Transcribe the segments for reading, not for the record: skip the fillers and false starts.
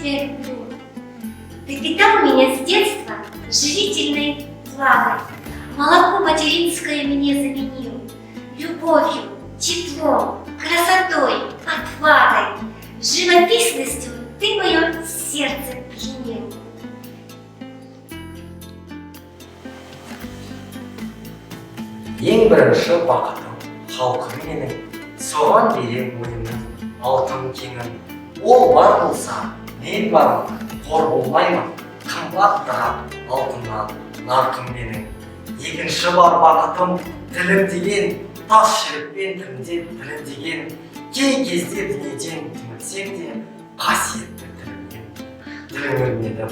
тебя люблю. Ты питал меня с детства живительной влагой, молоко материнское мне заменил, любовью, теплом, красотой, отвагой, живописностью ты мое сердце пьянил. Ең бірінші бақытым халқым менің, соған берем ойымның алтын кеңін. Ол бар болса, мен бармын, қор болмаймын, қымбаттырақ алтыннан нарқым менің. Екінші бар бақытым тілім деген, тас жүрекпен тілімдеп тілім деген, кей кезде дүниеден түңілсем де, қасиетті тілім өлмедім.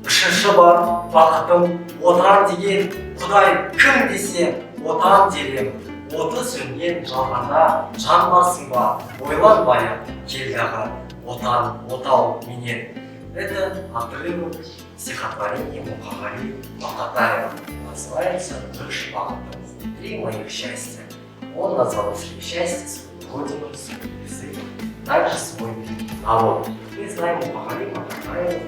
Үшінші бар бақытым отан деген, Құдай кім десе отан дерем. Оты сөнген жалғанда жан барсың ба, ойланбай келдағы отан, отау менен. Это отрывок стихотворения Мухаммади Махатаева. Называется «Дышь бақытым, три моих счастья». Он назвал своим счастьем свою родину, свой язык, также свой народ. Мы знаем Мухаммади Махатаева,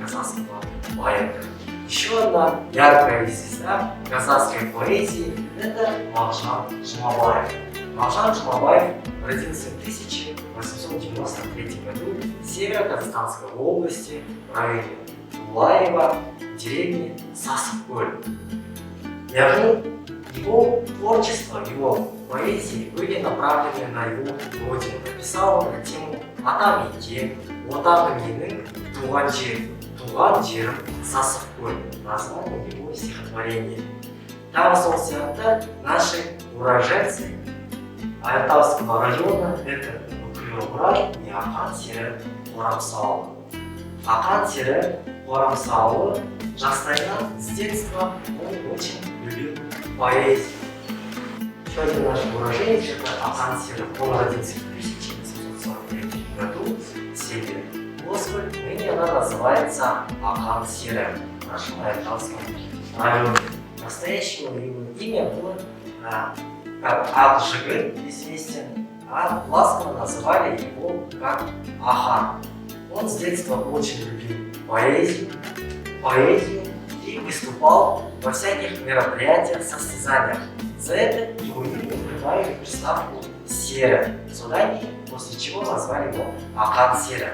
казахского поэта. Еще одна яркая звезда казахской поэзии – это Мағжан Жұмабаев. Мағжан Жұмабаев родился в 1893 году в Северо-Казахстанской области, в районе Улаева, деревне Сасықкөл. Его творчество, его поэзии были направлены на его родину. Написал он на тему «Атам екен, отаным менің, туған жерім Сасықкөл». Название его стихотворения. Там, сол сияқты, наши уроженцы Артавского района – это Бүкілобрай и Ақан сері Қорамсауы. Ақан сері Қорамсауы жастайынан, с детства он очень любил поэзию. Еще один наш уроженец – это Ақан сері. Он родился в 1843 году в селе Москвы. Ныне она называется Ақан сері в нашем Артавском районе. Настоящее его имя было как Акжигын, известен, а ласково называли его как Ахан. Он с детства очень любил поэзию и выступал во всяких мероприятиях, состязаниях. За это его имя прибавили приставку «Сера» Судане, после чего назвали его Ақан сері.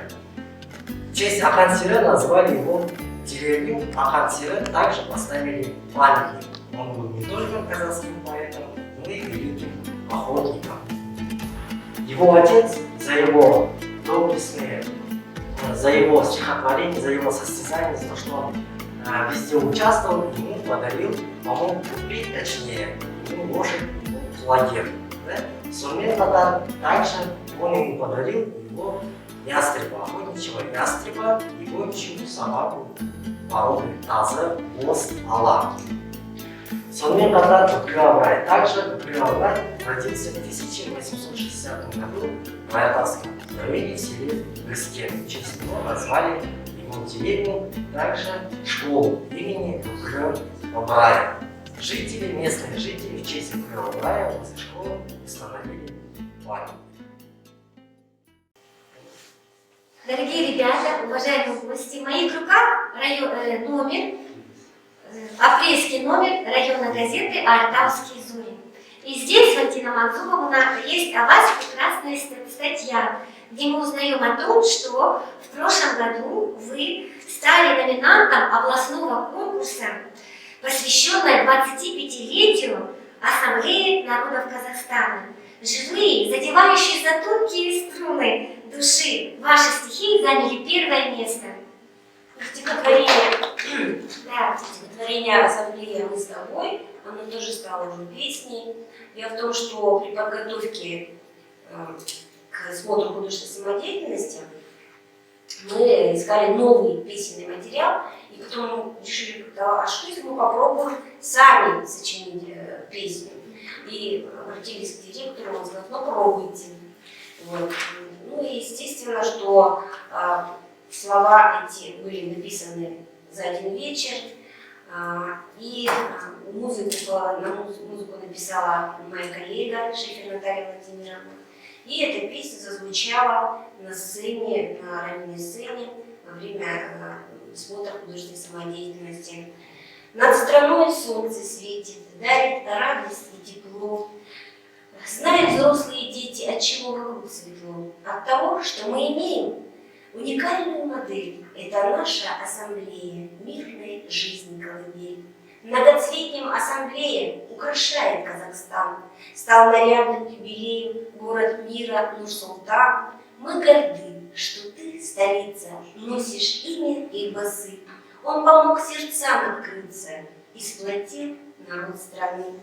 В честь Ақан сері назвали его деревню Ақан сері, также поставили памятник. Он был не только казахским поэтом, но и великим охотником. Его отец за его доблестные, за его стихотворение, за его состязание, за то, что он везде участвовал, ему подарил, помог купить, точнее, ему лошадь Плагер. Сурмен Татар также он ему подарил его ястреба, охотничьего ястреба и гончую собаку породы Тазы Боз Ала. Сонымен қатар Бүкілобрай. Также Бүкілобрай родился в 1860 году в Артавском районе в селе Гыскен. В честь него назвали его деревню, также школу имени Бүкілобрая. Местные жители в честь Бүкілобрая возле школы установили памятник. Дорогие ребята, уважаемые гости, в моих руках апрельский номер районной газеты «Артавские зори». И здесь, Валентина Мансуровна, есть о вас прекрасная статья, где мы узнаем о том, что в прошлом году вы стали номинантом областного конкурса, посвященного 25-летию Ассамблеи народов Казахстана. Живые, задевающие за тонкие струны души, ваши стихи заняли первое место. Стихотворение «Ассамблея мы с тобой», оно тоже стало уже песней. Дело в том, что при подготовке к смотру художественной самодеятельности мы искали новый песенный материал, и потом решили, а что если мы попробуем сами сочинить песню? И обратились к директору, он сказал, ну пробуйте. Вот. Ну и естественно, что слова эти были написаны за один вечер, и музыку написала моя коллега Шефер Наталья Владимировна. И эта песня зазвучала на сцене, на ранней сцене во время смотра художественной самодеятельности. Над страной солнце светит, дарит радость и тепло. Знают взрослые дети, от чего вокруг светло. От того, что мы имеем уникальную модель. Это наша ассамблея мирной жизни колыбель. Многоцветием ассамблея украшает Казахстан. Стал нарядным юбилеем город мира Нур-Султан. Мы горды, что ты, столица, носишь имя Эльбасы. Он помог сердцам открыться и сплотил народ страны.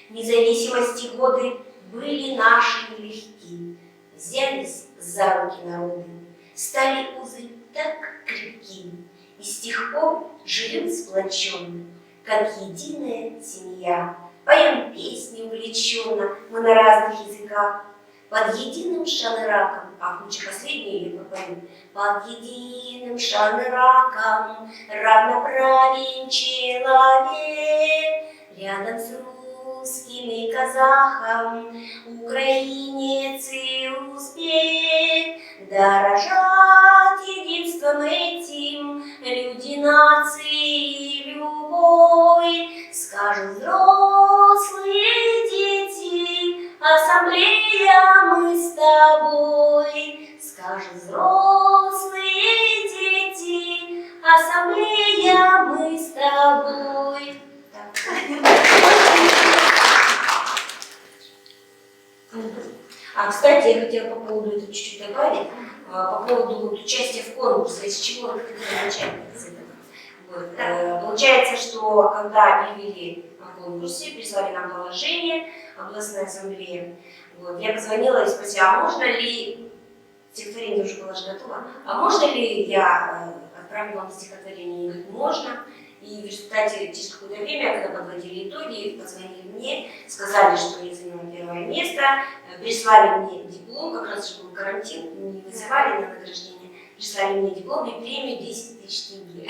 Независимости годы были наши нелегки. Взялись за руки народы, стали узы так крепки. И с тех пор живем сплоченно, как единая семья. Поем песни увлеченно, мы на разных языках. Под единым шаныраком, лучше последнюю я попою. Под единым шаныраком равноправен человек. Рядом с русским и казахом, украинец и узбек. Дорожат единством этим люди нации любой. Скажут взрослые дети, ассамблея мы с тобой. Скажут взрослые дети, ассамблея мы с тобой. Кстати, я хотела по поводу этого чуть-чуть добавить, по поводу участия в конкурсе, из чего вы хотели начать с этого. Вот. Получается, что когда объявили о конкурсе, прислали нам положение, областная ассамблея, вот, я позвонила и спросила, а можно ли, стихотворение уже было же готово, а можно ли я отправлю вам стихотворение? Они говорят, можно. И в результате, через какое-то время, когда подводили итоги, позвонили мне, сказали, что я заняла первое место, прислали мне диплом, как раз же был карантин, не вызывали на награждение, прислали мне диплом и премию 10 тысяч тенге.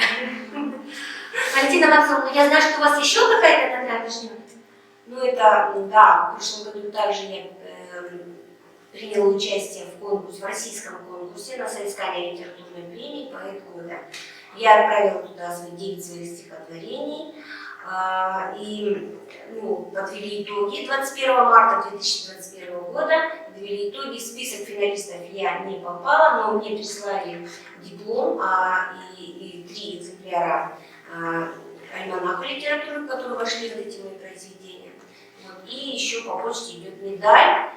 Валентина Максимовна, я знаю, что у вас еще какая-то награда ждет. Ну это, да, в прошлом году также я приняла участие в конкурсе, в российском конкурсе на соискание литературной премии поэт года. Я отправила туда 9 своих стихотворений, и подвели итоги 21 марта 2021 года, подвели итоги, в список финалистов я не попала, но мне прислали диплом и 3 экземпляра альманаха литературы, в которые вошли вот эти мои произведения. Вот. И еще по почте идет медаль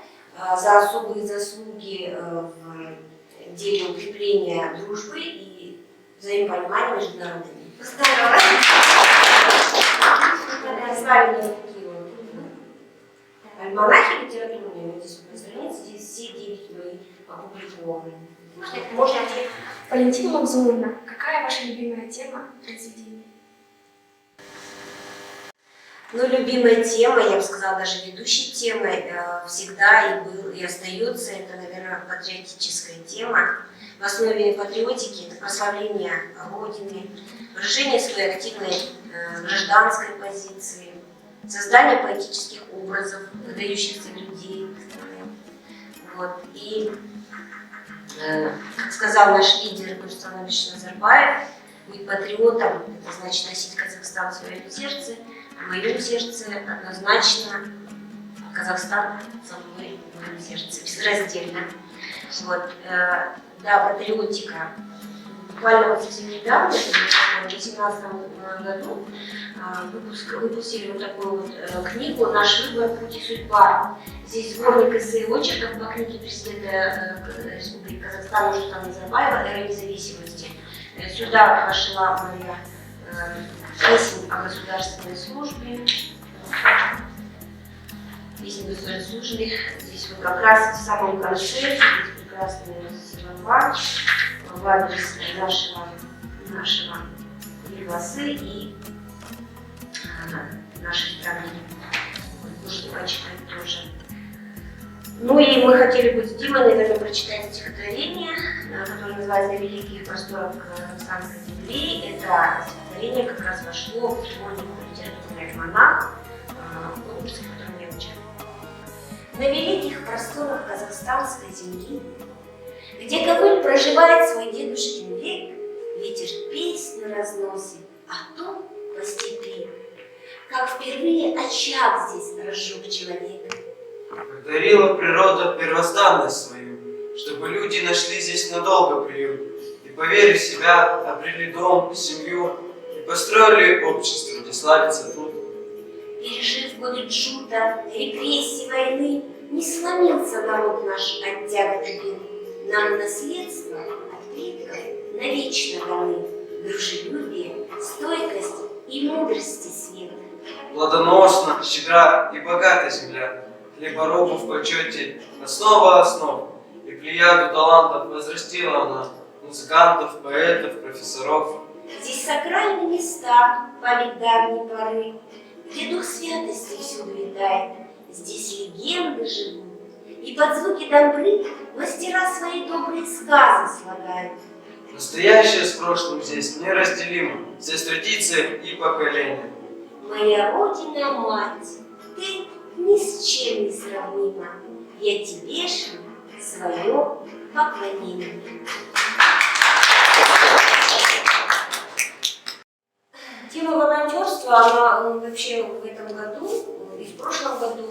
за особые заслуги в деле укрепления дружбы и взаимопонимания между народами. Здорово. Прислали мне такие вот альманахи литературные, вот здесь на странице, здесь все 9 мои опубликованы. Можете. Валентина Максимовна, какая ваша любимая тема произведения? Ну, любимая тема, я бы сказала, даже ведущей темой всегда и был, и остается, это, наверное, патриотическая тема. В основе патриотики это прославление Родины, выражение своей активной гражданской позиции, создание поэтических образов, выдающихся людей. Вот. И, как сказал наш лидер Нурсултан Абишевич Назарбаев, быть патриотом – это значит носить Казахстан в своем сердце. В моем сердце однозначно Казахстан со мной в моем сердце, безраздельно. Вот. Да, патриотика. Буквально вот совсем недавно, в 2018 году, выпустили вот такую вот книгу «Наш выбор. Путь и судьба». Здесь сборник эссе и очерков по книге президента Республики Казахстан Нурсултана Назарбаева «Эра независимости». Сюда вошла моя песня о государственной службе. Песня о государственной службе. Здесь вот как раз в самом конце здесь прекрасный слова в адрес нашего Елбасы и нашей страны. Можете почитать тоже. Ну и мы хотели бы с Димой, наверное, прочитать стихотворение, которое называется «На великих просторах казахстанской земли». Это стихотворение как раз вошло в сборник литературный альманах, конкурсе, в котором я участвовала. на великих просторах казахстанской земли, где ковыль проживает свой дедушкин век, ветер песню разносит о том по степи, как впервые очаг здесь разжег человек. Подарила природа первозданность свою, чтобы люди нашли здесь надолго приют, и, поверив в себя, обрели дом, семью, и построили общество, где славится труд. Пережив годы джута, репрессий, войны, не сломился народ наш от тягот и бед. Нам наследство от предков навечно даны дружелюбие, стойкость и мудрости свет. Плодоносна, щедра и богата земля, хлеборобу в почете основа основ, и плеяду талантов возрастила она, музыкантов, поэтов, профессоров. Здесь сакральные места, память давней поры, где дух святости всюду витает. Здесь легенды живут, и под звуки домбры мастера свои добрые сказы слагают. Настоящее с прошлым здесь неразделимо, здесь традиция и поколение. Моя родина, мать, ты ни с чем не сравнима. Я тебе шлю свое поклонение. Тема волонтерства, она вообще в этом году и в прошлом году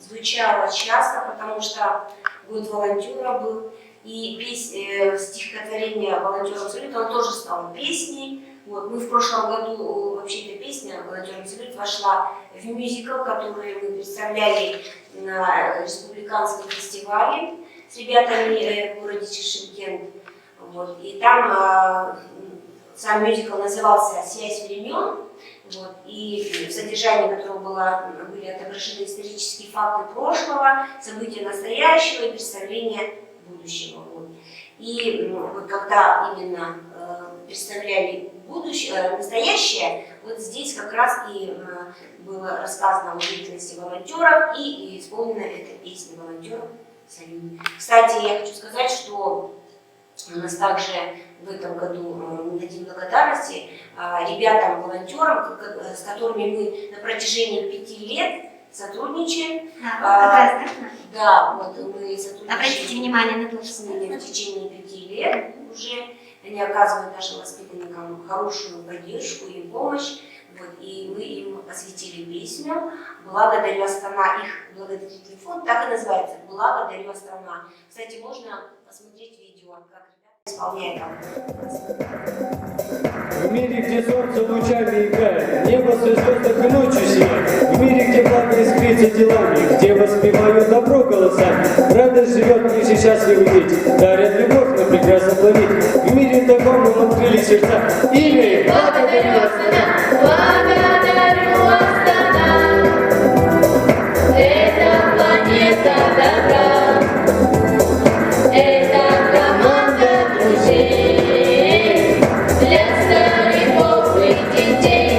звучала часто, потому что год волонтера был, и стихотворение «Волонтерам салют», оно тоже стало песней. Вот, мы в прошлом году, вообще эта песня «Волонтерам салют» вошла в мюзикл, который мы представляли на республиканском фестивале с ребятами в городе Шымкент. Вот, и там сам мюзикл назывался «Связь времен», вот, и в содержании которого были отображены исторические факты прошлого, события настоящего и представления будущего. Вот. И вот когда именно представляли настоящее, вот здесь как раз и было рассказано о деятельности волонтеров и исполнена эта песня «Волонтеров салют». Кстати, я хочу сказать, что у нас также в этом году мы дадим благодарности ребятам-волонтерам, с которыми мы на протяжении 5 лет сотрудничаем. Да, вот мы сотрудничаем. Обратите внимание на то, с ними в течение 5 лет уже. Они оказывают нашим воспитанникам хорошую поддержку и помощь. Вот, и мы им посвятили песню «Благодарю Астана». Их благотворительный фонд так и называется «Благодарю Астана». Кстати, можно посмотреть видео, как ребята исполняют. В мире, где солнце лучами играет, небо все звездах и ночью сияет, в мире, где благо искрится делами, где воспевают добро голосами, радость живет в мире счастливый дети, дарят любовь на прекрасном планете. В мире таком мы открыли сердца, имя благодарю Астана, благодарю Астана, это планета добра, это команда друзей для стариков и детей.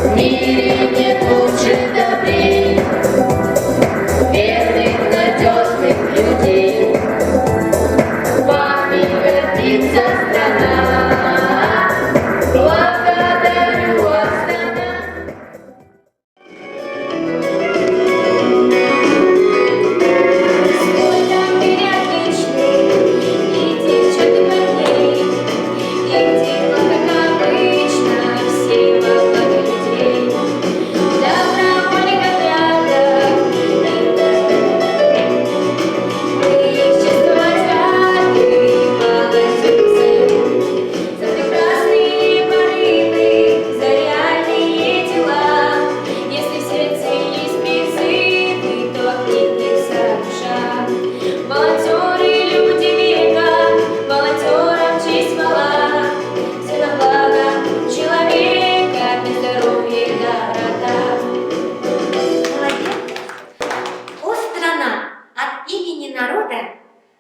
В мире нет лучших добрей, верных, надежных людей. Вами гордится страна, благодарю Астана.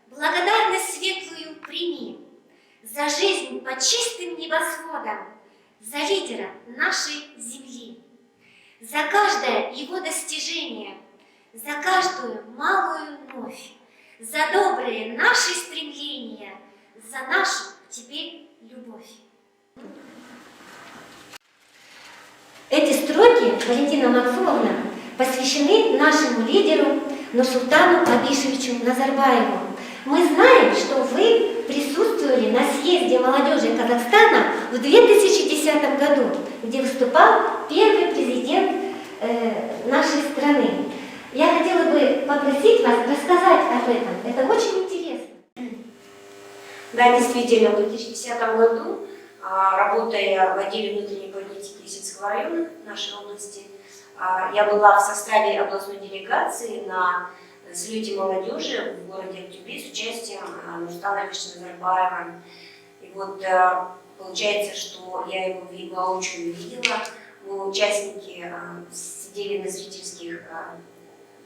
Благодарность светлую прими за жизнь под чистым небосводом, за лидера нашей земли, за каждое его достижение, за каждую малую новь, за добрые наши стремления, за нашу теперь любовь. Эти строки Валентина Мансуровна посвящены нашему лидеру Нурсултану Абишевичу Назарбаеву. Мы знаем, что вы присутствовали на съезде молодежи Казахстана в 2010 году, где выступал первый президент нашей страны. Я хотела бы попросить вас рассказать об этом. Это очень интересно. Да, действительно, в 2010 году, работая в отделе внутренней политики Исетского района нашей области, я была в составе областной делегации на слете молодежи в городе Октябре с участием Нурсултана Абишевича Назарбаева. И вот получается, что я его воочию видела. Мы, участники, сидели на зрительских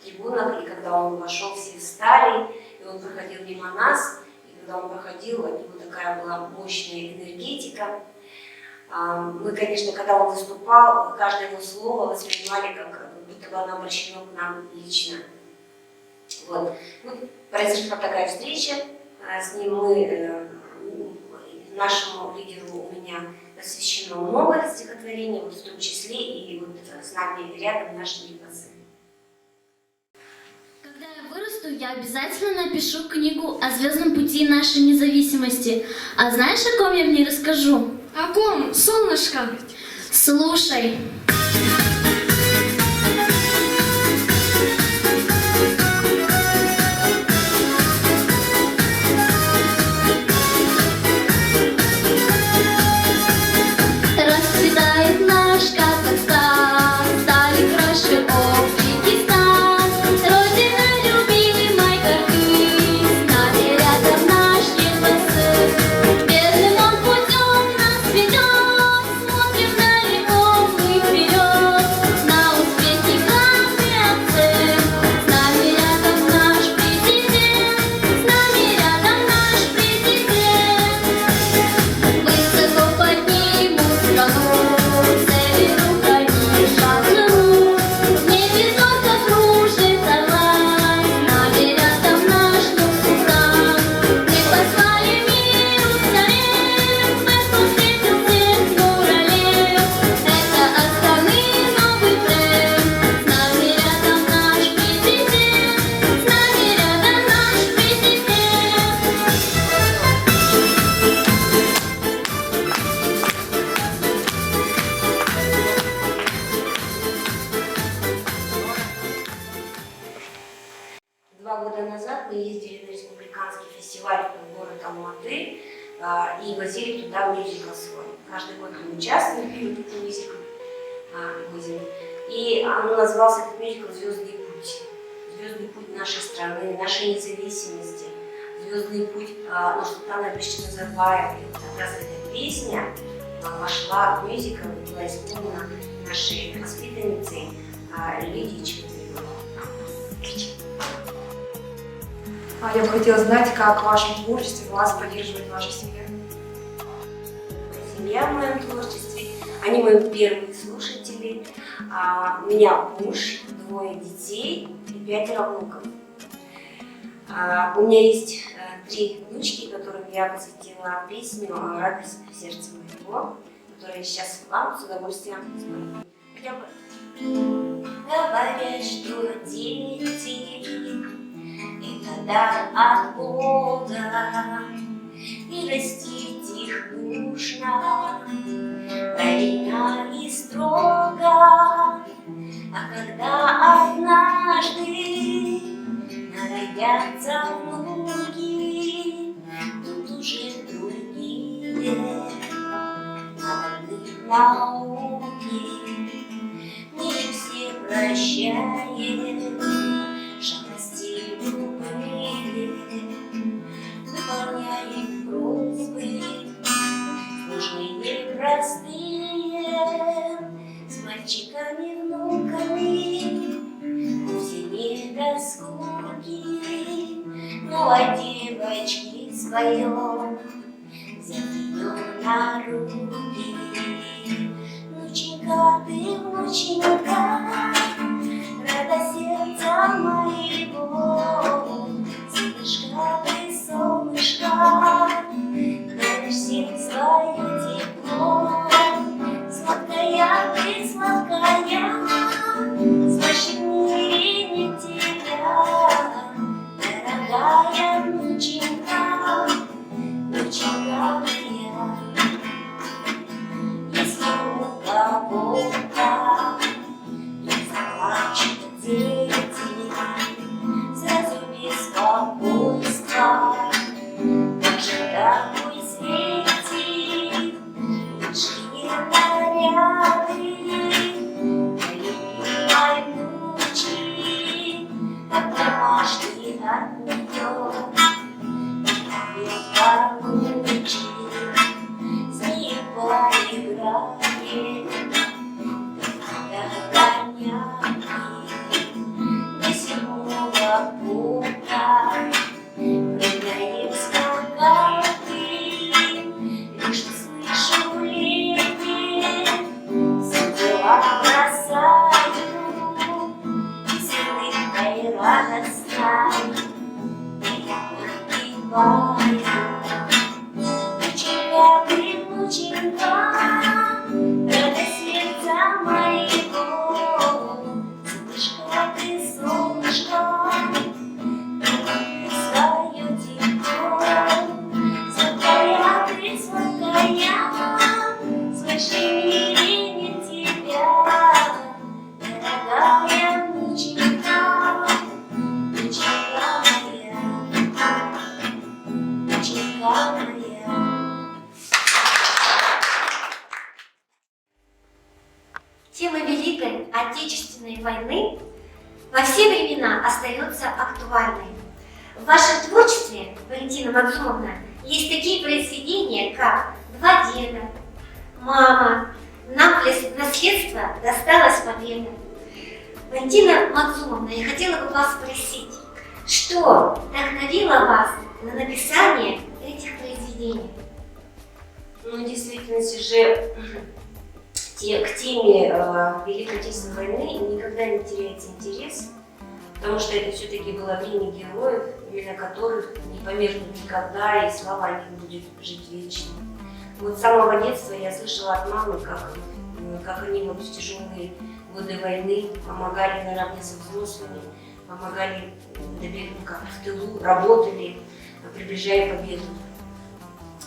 трибунах, и когда он вошел, все встали, и он проходил мимо нас, и когда он проходил, от него такая была мощная энергетика. Мы, конечно, когда он выступал, каждое его слово воспринимали, как будто бы оно обращено к нам лично. Вот. Ну, произошла такая встреча с ним. Нашему лидеру у меня посвящено много стихотворений, вот в том числе и вот с нами рядом наши липасы. Когда я вырасту, я обязательно напишу книгу о звездном пути нашей независимости. А знаешь, о ком я в ней расскажу? О ком, солнышко? Слушай. Расцветает наш Казахстан, стали краше Узбекистан, Родина любимой гордысь, с нами рядом наш ЕПС. Верным он путем нас ведет, смотрим далеко мы вперед, на успехи главный акцент. С нами рядом наш президент, с нами рядом наш президент. Высоко поднимут страну, северу храни шагну. В небе зорко кружит орла, с нами рядом наш Нурсултан. Мы послали миру царев, Весну встретил всех Нуралев. Это Астаны новый бренд, с нами рядом наш президент, с нами рядом наш президент. Два года назад мы ездили на республиканский фестиваль в город Алматы и возили туда мюзикл свой. Каждый год мы участвуем в этом мюзикле. И он назывался этот мюзикл «Звездный путь». Звездный путь нашей страны, нашей независимости. Звездный путь Нурсултана Абишевича Назарбаева. И вот как раз эта песня вошла в мюзикл и была исполнена нашей воспитанницей Лидией Чеботаревой. Я бы хотела знать, как в вашем творчестве вас поддерживает ваша семья. Семья в моем творчестве, они мои первые слушатели. У меня муж, 2 детей и 5 внуков. У меня есть 3 внучки, которым я посвятила песню «Радость в сердце моего», которую я сейчас вам с удовольствием спою. Хотя бы. Говорят, что дети — это дар от Бога, и растить их нужно правильно и строго. А когда однажды народятся внуки, тут уже другие народы науки. Мир все прощает, жалости любые, выполняем просьбы сложные, простые, с мальчиками, внуками, вовсе не до скуки. Ну а девочки споем, взяв ее на руки. Внученька ты, внученька, радость сердца моего, солнышко ты, солнышко, даришь всем свое тепло. Сладкая ты, сладкая, с большим как будто продаем скакалки. Лишь слышу летние, все дела бросаю, с улыбкой радостной я погибаю. Внученька ты, внученька, радость сердца моего, солнышко ты, солнышко, свое тепло, сладкая ты, сладкая, свыше мире нет тебя, дорогая внученька, внученька моя, внученька моя. Тема Великой Отечественной войны во все времена остается актуальной. В вашем творчестве, Валентина Мадзумовна, есть такие произведения, как «Два деда», «Мама», «Нам в наследство досталась победа». Валентина Мадзумовна, я хотела бы вас спросить, что вдохновило вас на написание этих произведений? Ну, в действительности же к теме Великой Отечественной войны никогда не теряется интерес, потому что это все-таки было время героев, имена которых не померкнут никогда, и слава о них будет жить вечно. Вот с самого детства я слышала от мамы, как они вот в тяжелые годы войны помогали наравне со взрослыми, помогали как в тылу, работали, приближая победу.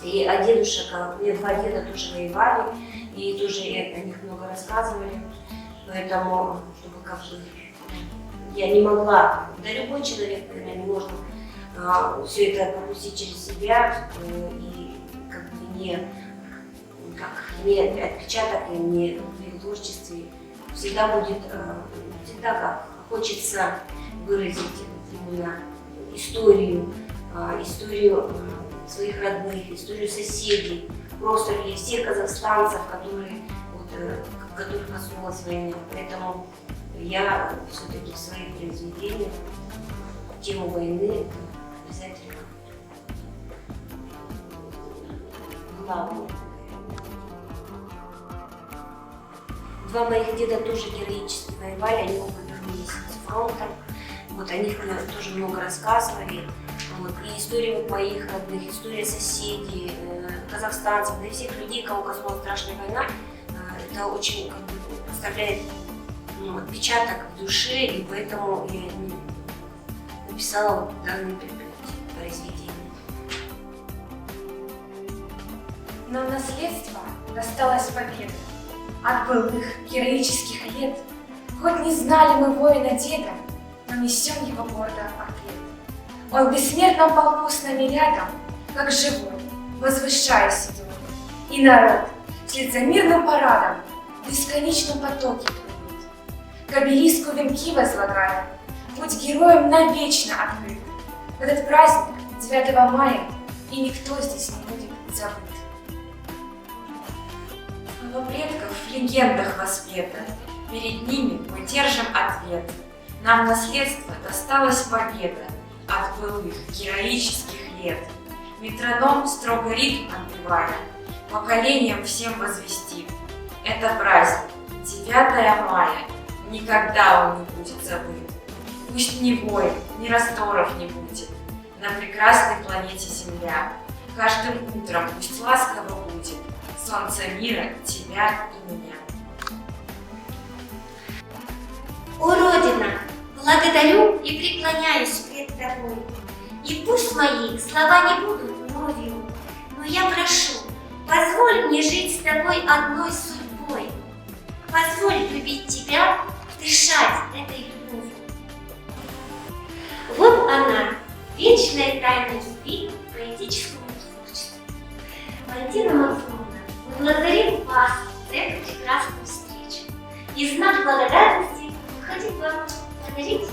И от дедушек, у меня два деда тоже воевали, и тоже о них много рассказывали, поэтому, чтобы как бы я не могла, да любой человек, наверное, не может все это пропустить через себя и как бы не отпечаток, и не в их творчестве всегда будет, всегда как хочется выразить именно историю своих родных, историю соседей, просто людей, всех казахстанцев, которых коснулась война. Поэтому я все-таки в своих произведениях тему войны обязательно главную. Два моих деда тоже героически воевали, они оба вернулись с фронта. Вот, о них тоже много рассказывали. Вот, и история вот моих родных, история соседей, казахстанцев, да и всех людей, кого коснулась страшная война, это очень как бы оставляет отпечаток в душе, и поэтому я написала вот данное произведение. Нам в наследство досталась победа от былых героических лет. Хоть не знали мы воина деда, но несем его гордо ответ. Он в бессмертном полку с нами рядом, как живой, возвышаясь идет. И народ вслед за мирным парадом в бесконечном потоке плывет. К обелиску венки возлагая, путь героям навечно открыт. В этот праздник 9 мая и никто здесь не будет забыт. Слова предков в легендах воспета, перед ними мы держим ответ. Нам в наследство досталась победа от былых героических лет. Метроном строго ритм отбивая, поколениям всем возвестим. Это праздник, 9 мая, никогда он не будет забыт. Пусть ни войн, ни раздоров не будет на прекрасной планете Земля. Каждым утром пусть ласково будет солнце мира, тебя и меня. О, Родина, благодарю и преклоняюсь пред тобой. И пусть мои слова не будут новью, но я прошу, позволь мне жить с тобой одной судьбой. Позволь любить тебя, дышать этой любовью. Вот она, вечная тайна любви к поэтическому творчеству. Валентина Мадзумовна, мы благодарим вас за эту прекрасную встречу. И в знак благодарности хотим вам подарить